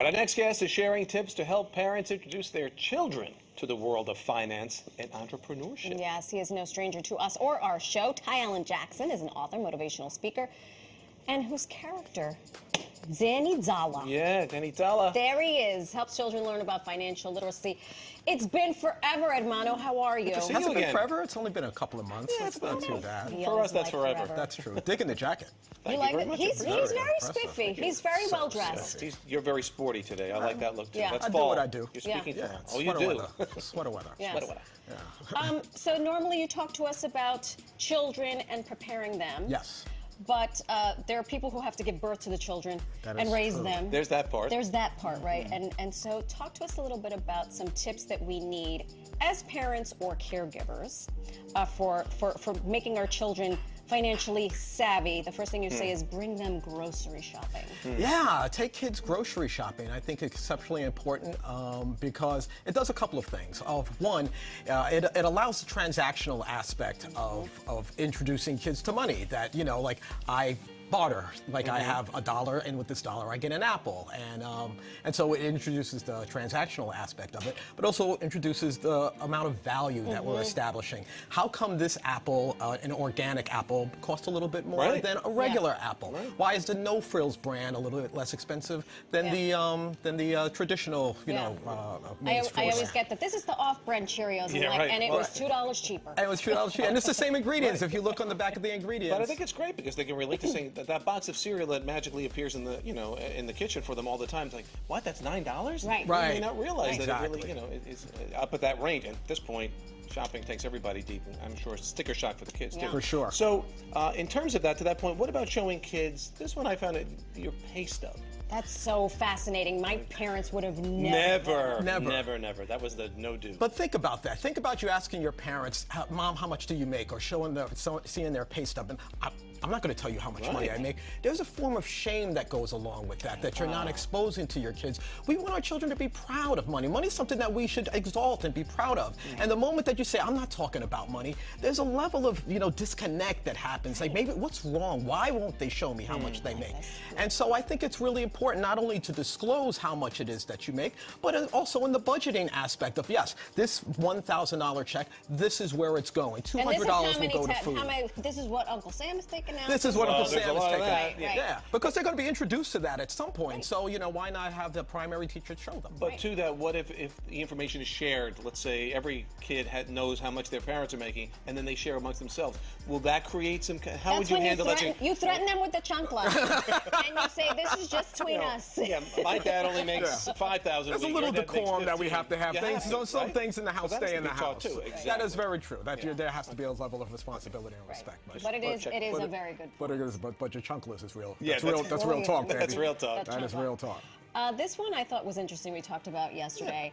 Our next guest is sharing tips to help parents introduce their children to the world of finance and entrepreneurship. Yes, he is no stranger to us or our show. Ty Allan Jackson is an author, motivational speaker, and whose character, Danny Zala. Yeah, Danny Zala. There he is. Helps children learn about financial literacy. It's been forever, Edmano. How are you? Good to see Has you it been again. forever? It's only been a couple of months. Yeah, That's not too bad. For us, that's forever. That's true. Digging the jacket. Thank you like very it? much. He's Appreciate very it. spiffy. He's very well dressed. You're very sporty today. I like that look too. Yeah. That's I do fall. what I do. You're speaking Yeah, fall. it's Oh, you sweater do. weather. Sweater weather. Yes. Sweater weather. Yeah. So normally you talk to us about children and preparing them. Yes. But there are people who have to give birth to the children That and is raise true. them. There's that part. There's that part, right? And so talk to us a little bit about some tips that we need as parents or caregivers for making our children financially savvy. The first thing you say is bring them grocery shopping. Yeah, take kids grocery shopping. I think it's exceptionally important because it does a couple of things. One, it allows the transactional aspect of introducing kids to money. That, you know, like I barter, like I have $1 and with this dollar I get an apple, and so it introduces the transactional aspect of it, but also introduces the amount of value that we're establishing. How come this apple, an organic apple, costs a little bit more than a regular apple? Why is the No Frills brand a little bit less expensive than the traditional, you know, I always get that this is the off-brand Cheerios, and it was $2 cheaper. And it was $2 cheaper, and it's the same ingredients if you look on the back of the ingredients. But I think it's great because they can relate to saying that box of cereal that magically appears in the in the kitchen for them all the time. It's like, what? That's $9? Right. You may not realize that it Exactly. really, is up at that range. At this point, shopping takes everybody deep, and I'm sure it's sticker shock for the kids too. For sure. So, in terms of that, to that point, what about showing kids? This one I found your pay stub. That's so fascinating. My parents would have Never. That was the no do. But think about that. Think about you asking your parents, Mom, how much do you make? Or seeing their pay stub. And I'm not going to tell you how much money I make. There's a form of shame that goes along with that you're not exposing to your kids. We want our children to be proud of money. Money is something that we should exalt and be proud of. And the moment that you say, I'm not talking about money, there's a level of, disconnect that happens. Like, maybe what's wrong? Why won't they show me how much they make? And so I think it's really important not only to disclose how much it is that you make, but also in the budgeting aspect of, yes, this $1,000 check, this is where it's going. $200 will go to food. This is what Uncle Sam is taking out. This is what Uncle Sam is taking out. Right. Yeah, because they're going to be introduced to that at some point. So, why not have the primary teacher show them? But to that, what if the information is shared? Let's say every kid knows how much their parents are making, and then they share amongst themselves. Will that create some? How would you handle that? You threaten them with the chancla, and you say, "This is just between us." Yeah, my dad only makes $5,000. There's a little decorum that we have to have. Some things in the house stay in the house. Too, exactly. That is very true. There has to be a level of responsibility and respect. But it is a very good point. But your chunkless is real. Yeah, that's real talk, baby. That's real talk. That is real talk. This one I thought was interesting. We talked about yesterday.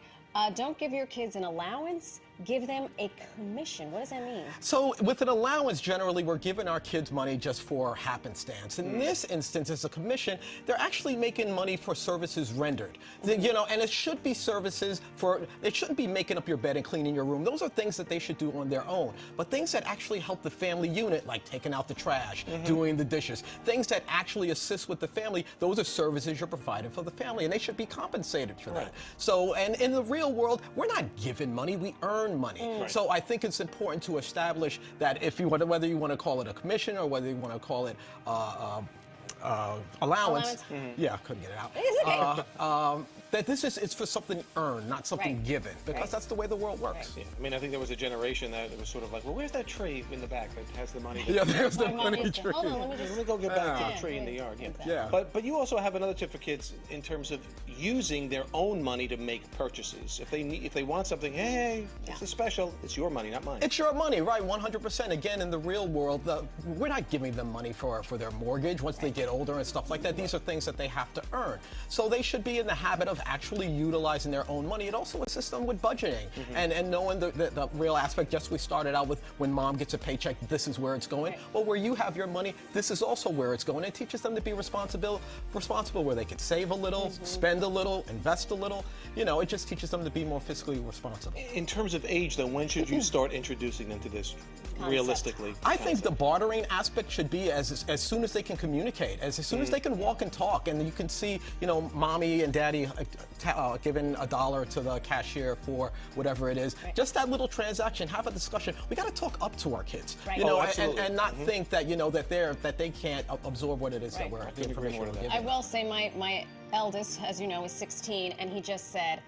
Don't give your kids an allowance. Give them a commission. What does that mean? So with an allowance, generally, we're giving our kids money just for happenstance. In this instance, as a commission, they're actually making money for services rendered. And it should be services it shouldn't be making up your bed and cleaning your room. Those are things that they should do on their own. But things that actually help the family unit, like taking out the trash, doing the dishes, things that actually assist with the family, those are services you're providing for the family, and they should be compensated for that. So, and in the real world, we're not giving money, we earn money. So I think it's important to establish that whether you want to call it a commission or whether you want to call it allowance. Yeah, I couldn't get it out. It's okay. That it's for something earned, not something given, because that's the way the world works. Yeah. I mean, I think there was a generation that it was sort of like, well, where's that tree in the back that has the money? Yeah, there's the money tree. Hold on, let me go get back to the tree in the yard. Yeah. But you also have another tip for kids in terms of using their own money to make purchases. If they want something, hey, this is special. It's your money, not mine. It's your money, right? 100%. Again, in the real world, we're not giving them money for their mortgage once they get older and stuff like that. These are things that they have to earn. So they should be in the habit of actually utilizing their own money. It also assists them with budgeting and knowing the real aspect. Just we started out with when mom gets a paycheck, this is where it's going. Right. Well, where you have your money, this is also where it's going. It teaches them to be responsible where they can save a little, spend a little, invest a little. You know, it just teaches them to be more fiscally responsible. In terms of age, though, when should you start introducing them to this realistically? I think the bartering aspect should be as soon as they can communicate, as soon as they can walk and talk, and you can see, you know, mommy and daddy giving $1 to the cashier for whatever it is. Right. Just that little transaction, have a discussion. We got to talk up to our kids, Right. you know, absolutely. not think that, you know, that they can't absorb what it is that Right. the information we're giving. I will say my eldest, as you know, is 16, and he just said,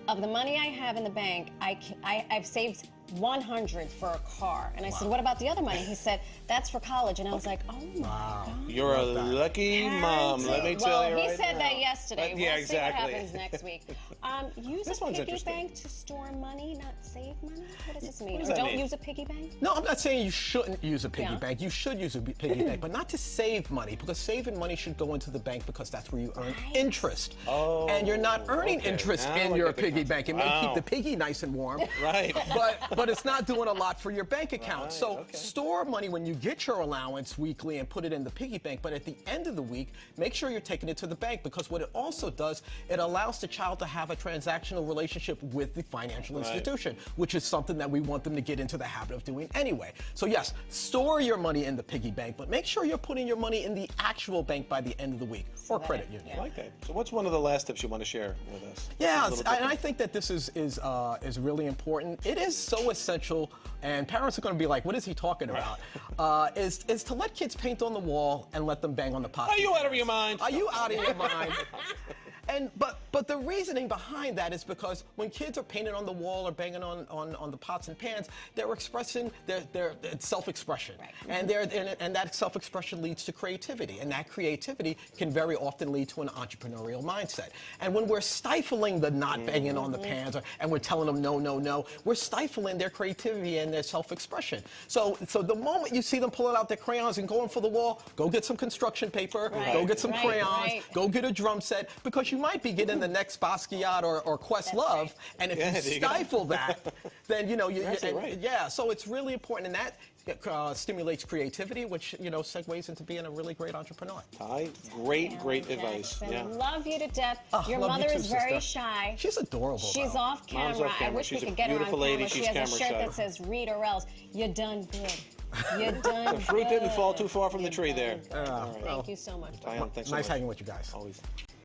of the money I have in the bank, I've saved 100 for a car. And I said, what about the other money? He said, that's for college. And I was like, oh my God. You're a lucky mom, let me tell you Well, right he said now. that yesterday. Yeah, We'll exactly. see what happens next week. Use This a one's piggy interesting. bank to store money, not save money? What does this mean? does Or that don't mean? use a piggy bank? No, I'm not saying you shouldn't use a piggy Yeah. bank. You should use a piggy bank, but not to save money, because saving money should go into the bank because that's where you earn interest. Oh, and you're not earning okay. interest Now in I your get the piggy concept. bank. It may Wow. keep the piggy nice and warm, Right. but it's not doing a lot for your bank account. Right, So okay. store money when you get your allowance weekly and put it in the piggy bank, but at the end of the week, make sure you're taking it to the bank, because what it also does, it allows the child to have a transactional relationship with the financial institution, which is something that we want them to get into the habit of doing anyway. So yes, store your money in the piggy bank, but make sure you're putting your money in the actual bank by the end of the week, or credit union. I like that. So what's one of the last tips you want to share with us? Yeah, It's a little and I different. think that this is really important. It is so essential, and parents are going to be like, "What is he talking about?" Is to let kids paint on the wall and let them bang on the pot. Are you out of your mind? Are you out of your mind? But the reasoning behind that is because when kids are painting on the wall or banging on the pots and pans, they're expressing their self-expression, and that self-expression leads to creativity, and that creativity can very often lead to an entrepreneurial mindset. And when we're stifling the not banging on the pans, and we're telling them no, we're stifling their creativity and their self-expression. So the moment you see them pulling out their crayons and going for the wall, go get some construction paper, go get some crayons, go get a drum set, because you might be getting the next Basquiat or Questlove, and if you stifle that, then so it's really important, and that stimulates creativity, which segues into being a really great entrepreneur. Ty, great advice. Jackson, Yeah. love you to death. Your love you mother too, is very sister. shy. She's adorable. She's though. off camera. Mom's off I camera. wish She's we a could get her on beautiful camera. lady. She She's has a camera shirt shy. that says "Read or else." You're done good. You're done. The fruit didn't fall too far from the You're tree there. done good. All right. Thank you so much. Ty Allan, thanks so Nice much. hanging with you guys. Always.